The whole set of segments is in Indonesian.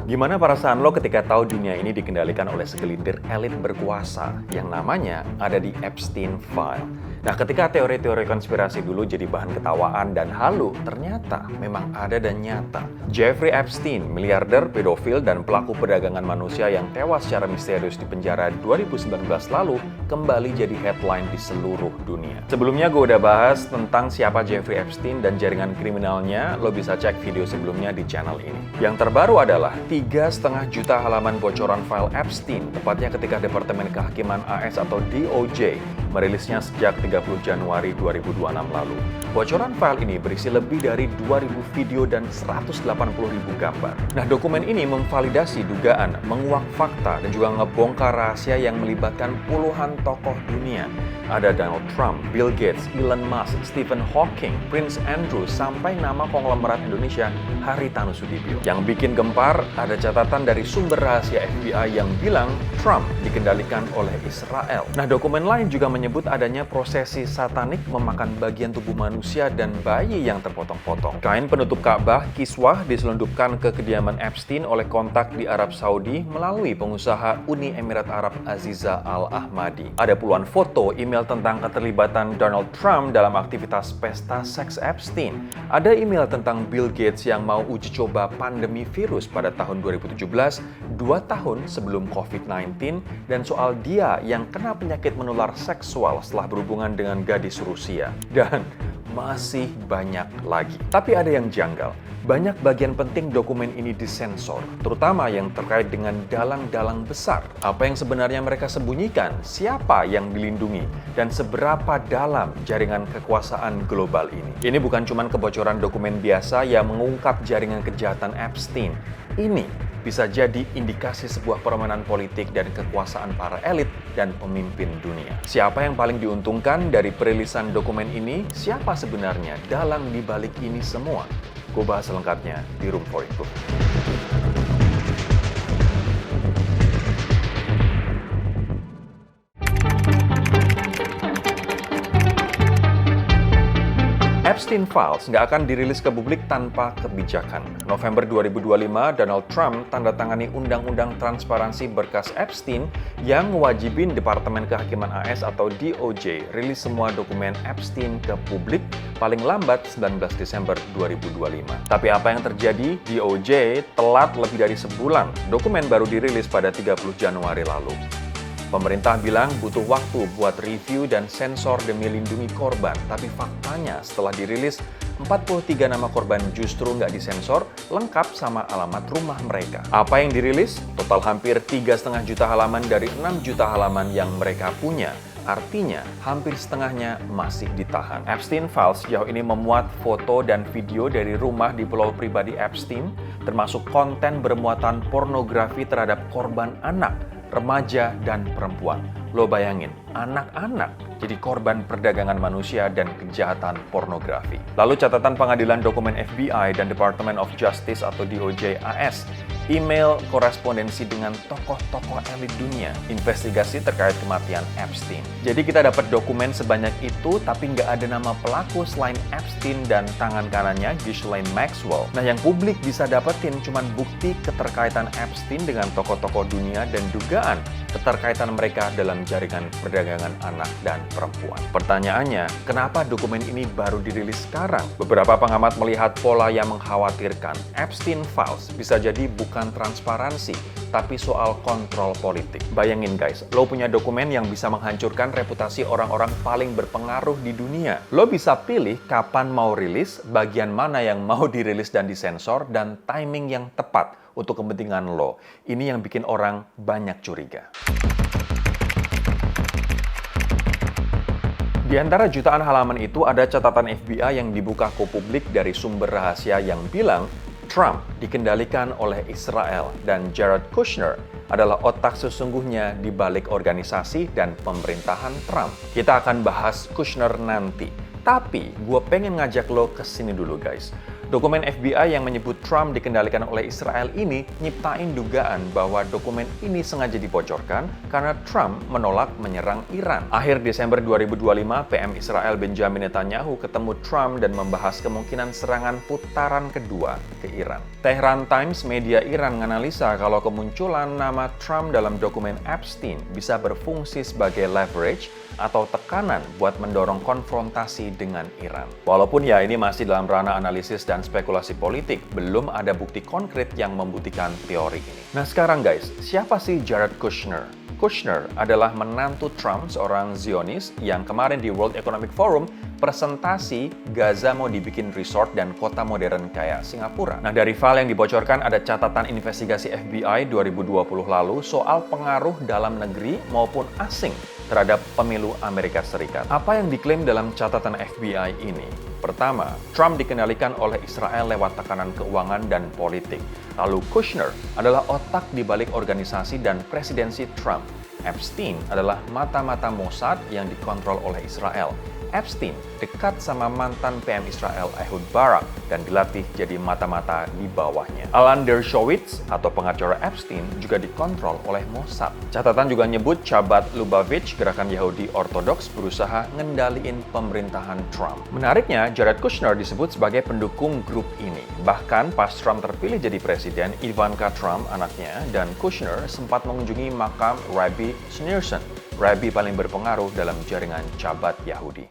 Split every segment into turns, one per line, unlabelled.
Gimana perasaan lo ketika tahu dunia ini dikendalikan oleh segelintir elit berkuasa yang namanya ada di Epstein File? Nah, ketika teori-teori konspirasi dulu jadi bahan ketawaan dan halu, ternyata memang ada dan nyata. Jeffrey Epstein, miliarder, pedofil, dan pelaku perdagangan manusia yang tewas secara misterius di penjara 2019 lalu, kembali jadi headline di seluruh dunia. Sebelumnya gue udah bahas tentang siapa Jeffrey Epstein dan jaringan kriminalnya, lo bisa cek video sebelumnya di channel ini. Yang terbaru adalah 3,5 juta halaman bocoran file Epstein, tepatnya ketika Departemen Kehakiman AS atau DOJ merilisnya sejak 30 Januari 2026 lalu. Bocoran file ini berisi lebih dari 2.000 video dan 180.000 gambar. Nah, dokumen ini memvalidasi dugaan, menguak fakta, dan juga ngebongkar rahasia yang melibatkan puluhan tokoh dunia. Ada Donald Trump, Bill Gates, Elon Musk, Stephen Hawking, Prince Andrew, sampai nama konglomerat Indonesia Haritanu Sudibyo. Yang bikin gempar, ada catatan dari sumber rahasia FBI yang bilang Trump dikendalikan oleh Israel. Nah, dokumen lain juga menyebut adanya prosesi satanik memakan bagian tubuh manusia dan bayi yang terpotong-potong. Kain penutup Ka'bah, kiswah, diselundupkan ke kediaman Epstein oleh kontak di Arab Saudi melalui pengusaha Uni Emirat Arab Aziza Al-Ahmadi. Ada puluhan foto, email tentang keterlibatan Donald Trump dalam aktivitas pesta seks Epstein. Ada email tentang Bill Gates yang mau uji coba pandemi virus pada tahun 2017, 2 tahun sebelum COVID-19, dan soal dia yang kena penyakit menular seksual setelah berhubungan dengan gadis Rusia. Dan masih banyak lagi. Tapi ada yang janggal. Banyak bagian penting dokumen ini disensor, terutama yang terkait dengan dalang-dalang besar. Apa yang sebenarnya mereka sembunyikan, siapa yang dilindungi, dan seberapa dalam jaringan kekuasaan global ini. Ini bukan cuma kebocoran dokumen biasa yang mengungkap jaringan kejahatan Epstein. Ini bisa jadi indikasi sebuah permainan politik dan kekuasaan para elit dan pemimpin dunia. Siapa yang paling diuntungkan dari perilisan dokumen ini? Siapa sebenarnya dalang di balik ini semua? Gue bahas selengkapnya di Room for Improvement. Epstein Files nggak akan dirilis ke publik tanpa kebijakan. November 2025, Donald Trump tanda tangani Undang-Undang Transparansi Berkas Epstein yang mewajibin Departemen Kehakiman AS atau DOJ rilis semua dokumen Epstein ke publik paling lambat 19 Desember 2025. Tapi apa yang terjadi? DOJ telat lebih dari sebulan. Dokumen baru dirilis pada 30 Januari lalu. Pemerintah bilang butuh waktu buat review dan sensor demi lindungi korban. Tapi faktanya setelah dirilis, 43 nama korban justru nggak disensor, lengkap sama alamat rumah mereka. Apa yang dirilis? Total hampir 3,5 juta halaman dari 6 juta halaman yang mereka punya. Artinya, hampir setengahnya masih ditahan. Epstein Files sejauh ini memuat foto dan video dari rumah di pulau pribadi Epstein, termasuk konten bermuatan pornografi terhadap korban anak, remaja, dan perempuan. Lo bayangin, anak-anak jadi korban perdagangan manusia dan kejahatan pornografi. Lalu catatan pengadilan dokumen FBI dan Department of Justice atau DOJ AS, email korespondensi dengan tokoh-tokoh elit dunia, investigasi terkait kematian Epstein. Jadi kita dapat dokumen sebanyak itu, tapi nggak ada nama pelaku selain Epstein dan tangan kanannya Ghislaine Maxwell. Nah, yang publik bisa dapetin cuman bukti keterkaitan Epstein dengan tokoh-tokoh dunia dan dugaan keterkaitan mereka dalam jaringan perdagangan anak dan perempuan. Pertanyaannya, kenapa dokumen ini baru dirilis sekarang? Beberapa pengamat melihat pola yang mengkhawatirkan. Epstein Files bisa jadi bukan transparansi, tapi soal kontrol politik. Bayangin guys, lo punya dokumen yang bisa menghancurkan reputasi orang-orang paling berpengaruh di dunia. Lo bisa pilih kapan mau rilis, bagian mana yang mau dirilis dan disensor, dan timing yang tepat untuk kepentingan lo. Ini yang bikin orang banyak curiga. Di antara jutaan halaman itu ada catatan FBI yang dibuka ke publik dari sumber rahasia yang bilang Trump dikendalikan oleh Israel dan Jared Kushner adalah otak sesungguhnya di balik organisasi dan pemerintahan Trump. Kita akan bahas Kushner nanti. Tapi gue pengen ngajak lo ke sini dulu guys. Dokumen FBI yang menyebut Trump dikendalikan oleh Israel ini nyiptain dugaan bahwa dokumen ini sengaja dibocorkan karena Trump menolak menyerang Iran. Akhir Desember 2025, PM Israel Benjamin Netanyahu ketemu Trump dan membahas kemungkinan serangan putaran kedua ke Iran. Tehran Times, media Iran, menganalisa kalau kemunculan nama Trump dalam dokumen Epstein bisa berfungsi sebagai leverage atau tekanan buat mendorong konfrontasi dengan Iran. Walaupun ya ini masih dalam ranah analisis dan spekulasi politik, belum ada bukti konkret yang membuktikan teori ini. Nah sekarang guys, siapa sih Jared Kushner? Kushner adalah menantu Trump, seorang Zionis yang kemarin di World Economic Forum presentasi Gaza mau dibikin resort dan kota modern kayak Singapura. Nah dari file yang dibocorkan ada catatan investigasi FBI 2020 lalu soal pengaruh dalam negeri maupun asing terhadap pemilu Amerika Serikat. Apa yang diklaim dalam catatan FBI ini? Pertama, Trump dikendalikan oleh Israel lewat tekanan keuangan dan politik. Lalu Kushner adalah otak di balik organisasi dan presidensi Trump. Epstein adalah mata-mata Mossad yang dikontrol oleh Israel. Epstein dekat sama mantan PM Israel Ehud Barak dan dilatih jadi mata-mata di bawahnya. Alan Dershowitz atau pengacara Epstein juga dikontrol oleh Mossad. Catatan juga nyebut Chabad Lubavitch, gerakan Yahudi Ortodoks, berusaha ngendaliin pemerintahan Trump. Menariknya, Jared Kushner disebut sebagai pendukung grup ini. Bahkan pas Trump terpilih jadi presiden, Ivanka Trump, anaknya, dan Kushner sempat mengunjungi makam Rabbi Schneerson, Rabbi paling berpengaruh dalam jaringan Chabad Yahudi.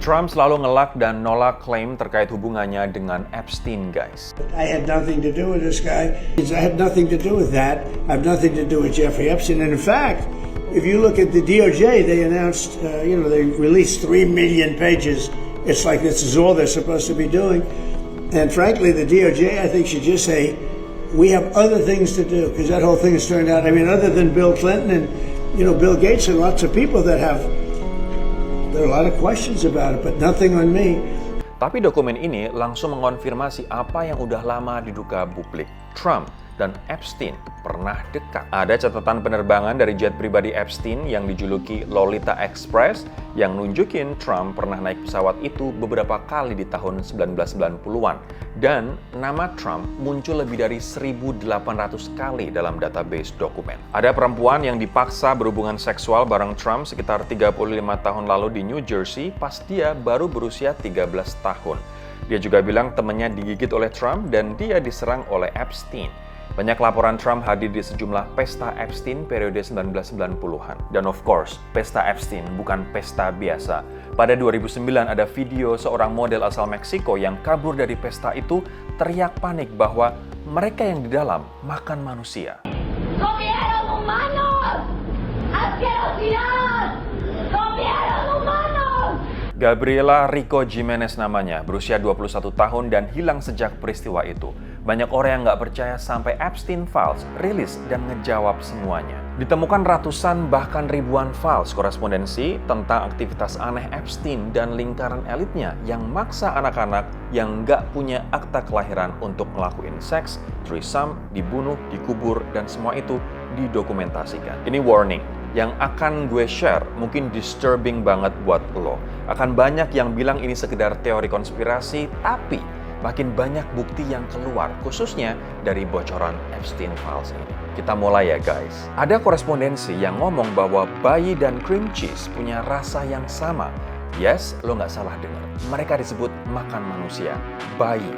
Trump selalu ngelak dan nolak klaim terkait hubungannya dengan Epstein, guys.
I had nothing to do with this guy. I had nothing to do with that. I have nothing to do with Jeffrey Epstein. And in fact, if you look at the DOJ, they announced, they released 3 million pages. It's like this is all they're supposed to be doing. And frankly, the DOJ, I think, should just say, we have other things to do, because that whole thing has turned out, other than Bill Clinton and, Bill Gates and lots of people that there are a lot of questions about it, but nothing on me.
Tapi dokumen ini langsung mengonfirmasi apa yang udah lama diduga publik. Trump dan Epstein pernah dekat. Ada catatan penerbangan dari jet pribadi Epstein yang dijuluki Lolita Express yang nunjukin Trump pernah naik pesawat itu beberapa kali di tahun 1990-an. Dan nama Trump muncul lebih dari 1.800 kali dalam database dokumen. Ada perempuan yang dipaksa berhubungan seksual bareng Trump sekitar 35 tahun lalu di New Jersey pas dia baru berusia 13 tahun. Dia juga bilang temannya digigit oleh Trump dan dia diserang oleh Epstein. Banyak laporan Trump hadir di sejumlah pesta Epstein periode 1990-an. Dan of course, pesta Epstein bukan pesta biasa. Pada 2009 ada video seorang model asal Meksiko yang kabur dari pesta itu teriak panik bahwa mereka yang di dalam makan manusia.
¡Comieron humanos! ¡Asquerosidad! ¡Comieron humanos!
Gabriela Rico Jimenez namanya, berusia 21 tahun dan hilang sejak peristiwa itu. Banyak orang yang nggak percaya sampai Epstein Files rilis dan ngejawab semuanya. Ditemukan ratusan bahkan ribuan files korespondensi tentang aktivitas aneh Epstein dan lingkaran elitnya yang maksa anak-anak yang nggak punya akta kelahiran untuk ngelakuin seks, threesome, dibunuh, dikubur, dan semua itu didokumentasikan. Ini warning. Yang akan gue share mungkin disturbing banget buat lo. Akan banyak yang bilang ini sekedar teori konspirasi, tapi makin banyak bukti yang keluar, khususnya dari bocoran Epstein Files ini. Kita mulai ya guys. Ada korespondensi yang ngomong bahwa bayi dan cream cheese punya rasa yang sama. Yes, lo nggak salah dengar. Mereka disebut makan manusia, bayi.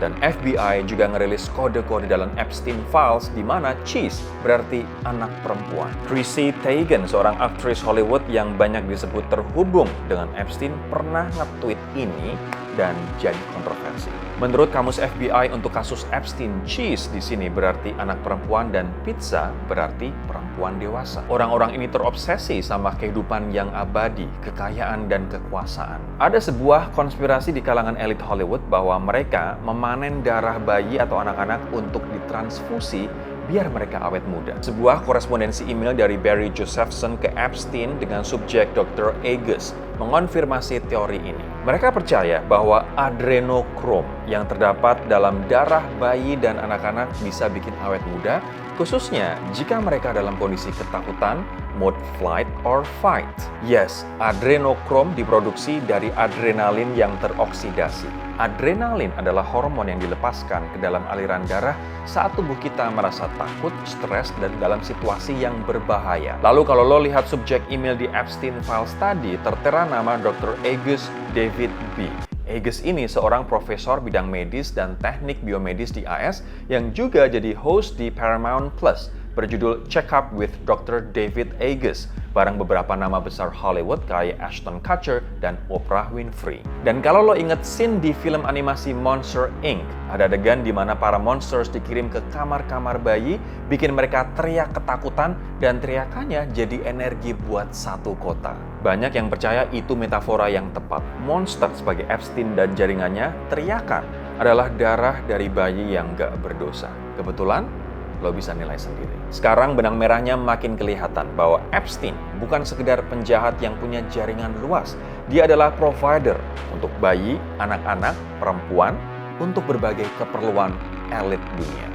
Dan FBI juga ngerilis kode-kode dalam Epstein Files di mana cheese berarti anak perempuan. Chrissy Teigen, seorang aktris Hollywood yang banyak disebut terhubung dengan Epstein, pernah nge-tweet ini dan jadi kontroversi. Menurut kamus FBI untuk kasus Epstein, cheese di sini berarti anak perempuan dan pizza berarti perempuan dewasa. Orang-orang ini terobsesi sama kehidupan yang abadi, kekayaan dan kekuasaan. Ada sebuah konspirasi di kalangan elit Hollywood bahwa mereka memanen darah bayi atau anak-anak untuk ditransfusi biar mereka awet muda. Sebuah korespondensi email dari Barry Josephson ke Epstein dengan subjek Dr. Agus mengonfirmasi teori ini. Mereka percaya bahwa adrenokrom yang terdapat dalam darah bayi dan anak-anak bisa bikin awet muda khususnya jika mereka dalam kondisi ketakutan, mode flight or fight. Yes, adrenochrome diproduksi dari adrenalin yang teroksidasi. Adrenalin adalah hormon yang dilepaskan ke dalam aliran darah saat tubuh kita merasa takut, stres, dan dalam situasi yang berbahaya. Lalu kalau lo lihat subjek email di Epstein Files tadi, tertera nama Dr. Agus David B. Agus ini seorang profesor bidang medis dan teknik biomedis di AS yang juga jadi host di Paramount Plus berjudul Check Up with Dr. David Agus bareng beberapa nama besar Hollywood kayak Ashton Kutcher dan Oprah Winfrey. Dan kalau lo inget scene di film animasi Monster Inc., ada adegan di mana para monsters dikirim ke kamar-kamar bayi, bikin mereka teriak ketakutan dan teriakannya jadi energi buat satu kota. Banyak yang percaya itu metafora yang tepat. Monster sebagai Epstein dan jaringannya teriakan adalah darah dari bayi yang gak berdosa. Kebetulan, lo bisa nilai sendiri. Sekarang benang merahnya makin kelihatan bahwa Epstein bukan sekedar penjahat yang punya jaringan luas. Dia adalah provider untuk bayi, anak-anak, perempuan, untuk berbagai keperluan elit dunia.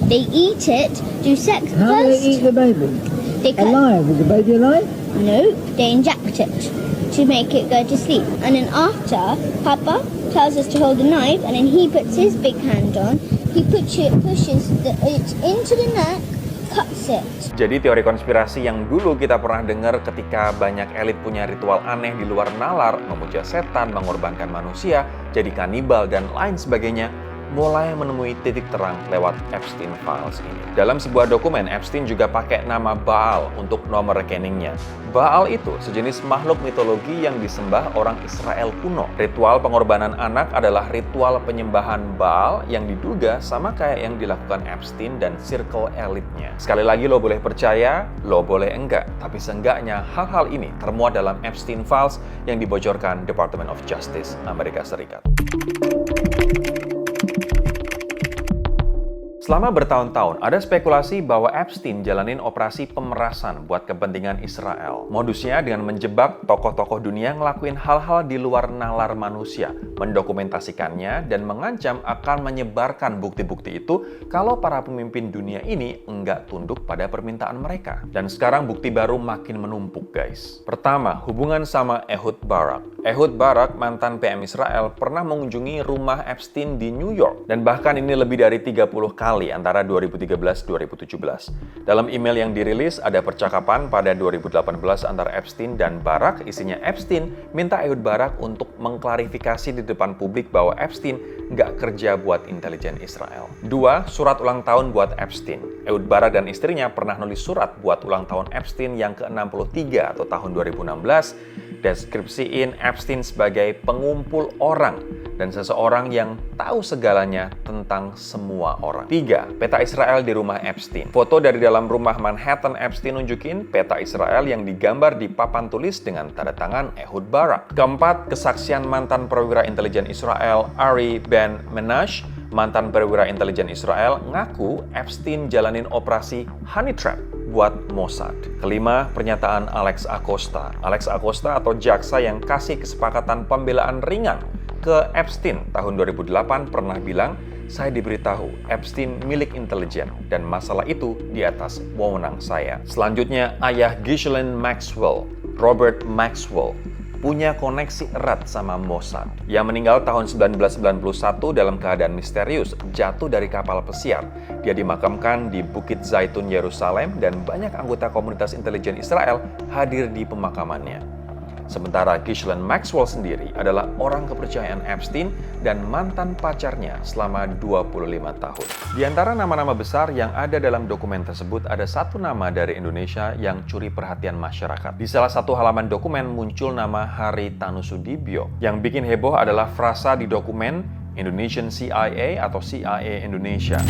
They eat it, do sex
How do they eat
first.
the baby?
They cut.
Alive? Is the baby alive?
No, they inject it to make it go to sleep. And then after, Papa tells us to hold the knife, and then he puts his big hand on. He pushes it into the neck, cuts it.
Jadi teori konspirasi yang dulu kita pernah dengar ketika banyak elit punya ritual aneh di luar nalar, memuja setan, mengorbankan manusia, jadi kanibal, dan lain sebagainya, mulai menemui titik terang lewat Epstein Files ini. Dalam sebuah dokumen, Epstein juga pakai nama Baal untuk nomor rekeningnya. Baal itu sejenis makhluk mitologi yang disembah orang Israel kuno. Ritual pengorbanan anak adalah ritual penyembahan Baal yang diduga sama kayak yang dilakukan Epstein dan circle elitnya. Sekali lagi lo boleh percaya, lo boleh enggak, tapi seenggaknya hal-hal ini termuat dalam Epstein Files yang dibocorkan Department of Justice Amerika Serikat. Selama bertahun-tahun, ada spekulasi bahwa Epstein jalanin operasi pemerasan buat kepentingan Israel. Modusnya dengan menjebak tokoh-tokoh dunia ngelakuin hal-hal di luar nalar manusia, mendokumentasikannya, dan mengancam akan menyebarkan bukti-bukti itu kalau para pemimpin dunia ini enggak tunduk pada permintaan mereka. Dan sekarang bukti baru makin menumpuk, guys. Pertama, hubungan sama Ehud Barak. Ehud Barak, mantan PM Israel, pernah mengunjungi rumah Epstein di New York. Dan bahkan ini lebih dari 30 kali antara 2013-2017. Dalam email yang dirilis, ada percakapan pada 2018 antara Epstein dan Barak. Isinya Epstein minta Ehud Barak untuk mengklarifikasi di depan publik bahwa Epstein nggak kerja buat intelijen Israel. 2. Surat ulang tahun buat Epstein. Ehud Barak dan istrinya pernah nulis surat buat ulang tahun Epstein yang ke-63 atau tahun 2016, deskripsiin Epstein sebagai pengumpul orang dan seseorang yang tahu segalanya tentang semua orang. 3. Peta Israel di rumah Epstein. Foto dari dalam rumah Manhattan Epstein nunjukin peta Israel yang digambar di papan tulis dengan tanda tangan Ehud Barak. 4. Kesaksian mantan perwira intelijen Israel Ari Ben Menashe. Mantan perwira intelijen Israel ngaku Epstein jalanin operasi honey trap buat Mossad. 5. Pernyataan Alex Acosta. Alex Acosta atau jaksa yang kasih kesepakatan pembelaan ringan ke Epstein tahun 2008 pernah bilang, saya diberitahu Epstein milik intelijen dan masalah itu di atas wewenang saya. Selanjutnya, ayah Ghislaine Maxwell, Robert Maxwell, punya koneksi erat sama Mossad. Yang meninggal tahun 1991 dalam keadaan misterius, jatuh dari kapal pesiar. Dia dimakamkan di Bukit Zaitun, Yerusalem, dan banyak anggota komunitas intelijen Israel hadir di pemakamannya. Sementara Ghislaine Maxwell sendiri adalah orang kepercayaan Epstein dan mantan pacarnya selama 25 tahun. Di antara nama-nama besar yang ada dalam dokumen tersebut, ada satu nama dari Indonesia yang curi perhatian masyarakat. Di salah satu halaman dokumen muncul nama Hari Tanusudibyo. Yang bikin heboh adalah frasa di dokumen Indonesian CIA atau CIA Indonesia.